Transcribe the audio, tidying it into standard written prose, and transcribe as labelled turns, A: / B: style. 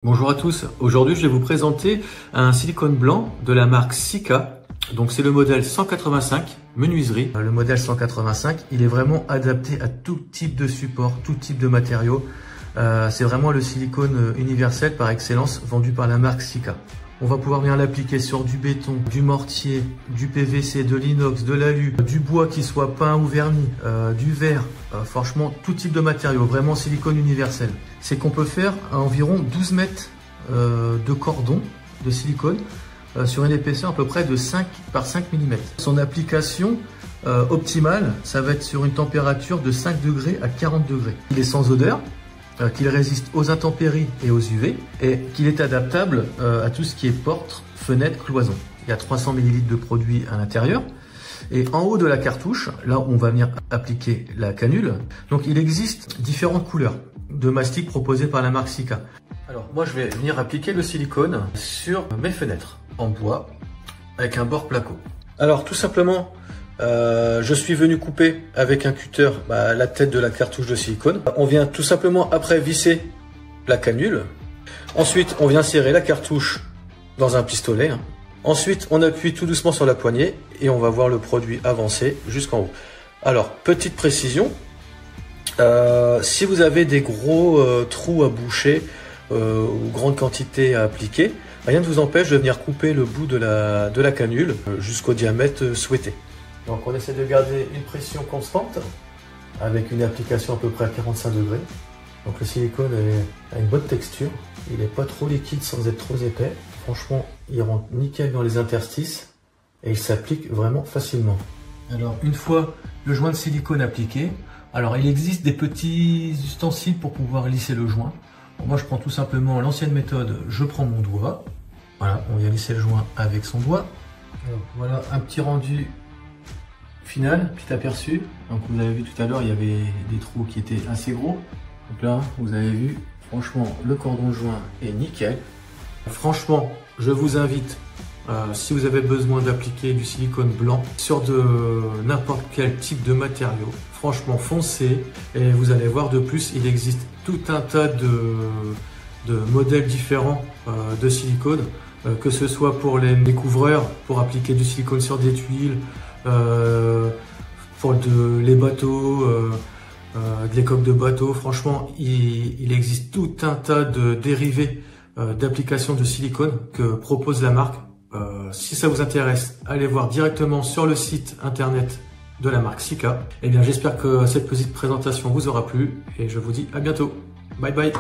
A: Bonjour à tous, aujourd'hui je vais vous présenter un silicone blanc de la marque Sika. Donc c'est le modèle 185 menuiserie. Le modèle 185, il est vraiment adapté à tout type de support, tout type de matériaux. C'est vraiment le silicone universel par excellence vendu par la marque Sika. On va pouvoir bien l'appliquer sur du béton, du mortier, du PVC, de l'inox, de l'alu, du bois qui soit peint ou verni, du verre, franchement tout type de matériaux, vraiment silicone universel. C'est qu'on peut faire environ 12 mètres de cordon de silicone sur une épaisseur à peu près de 5 par 5 mm. Son application optimale, ça va être sur une température de 5 degrés à 40 degrés. Il est sans odeur, qu'il résiste aux intempéries et aux UV et qu'il est adaptable à tout ce qui est porte, fenêtre, cloison. Il y a 300 ml de produit à l'intérieur et en haut de la cartouche, là où on va venir appliquer la canule, donc il existe différentes couleurs de mastic proposées par la marque Sika. Alors moi je vais venir appliquer le silicone sur mes fenêtres en bois avec un bord placo. Alors tout simplement, je suis venu couper avec un cutter la tête de la cartouche de silicone. On vient tout simplement après visser la canule. Ensuite, on vient serrer la cartouche dans un pistolet. Ensuite, on appuie tout doucement sur la poignée et on va voir le produit avancer jusqu'en haut. Alors, petite précision, si vous avez des gros trous à boucher ou grande quantité à appliquer, rien ne vous empêche de venir couper le bout de la canule jusqu'au diamètre souhaité. Donc on essaie de garder une pression constante avec une application à peu près à 45 degrés. Donc le silicone a une bonne texture, il n'est pas trop liquide sans être trop épais. Franchement, il rentre nickel dans les interstices et il s'applique vraiment facilement. Alors une fois le joint de silicone appliqué, alors il existe des petits ustensiles pour pouvoir lisser le joint. Bon, moi je prends tout simplement l'ancienne méthode, je prends mon doigt. Voilà, on vient lisser le joint avec son doigt. Alors, voilà un petit rendu final, petit aperçu. Donc vous avez vu tout à l'heure, il y avait des trous qui étaient assez gros. Donc là, vous avez vu, franchement, le cordon joint est nickel. Franchement, je vous invite, si vous avez besoin d'appliquer du silicone blanc sur de n'importe quel type de matériau, franchement, foncez et vous allez voir de plus, il existe tout un tas de modèles différents de silicone, que ce soit pour les découvreurs, pour appliquer du silicone sur des tuiles, pour les bateaux, les coques de bateaux. Franchement, il existe tout un tas de dérivés d'applications de silicone que propose la marque. Si ça vous intéresse, allez voir directement sur le site internet de la marque Sika. Et bien, j'espère que cette petite présentation vous aura plu et je vous dis à bientôt. Bye bye.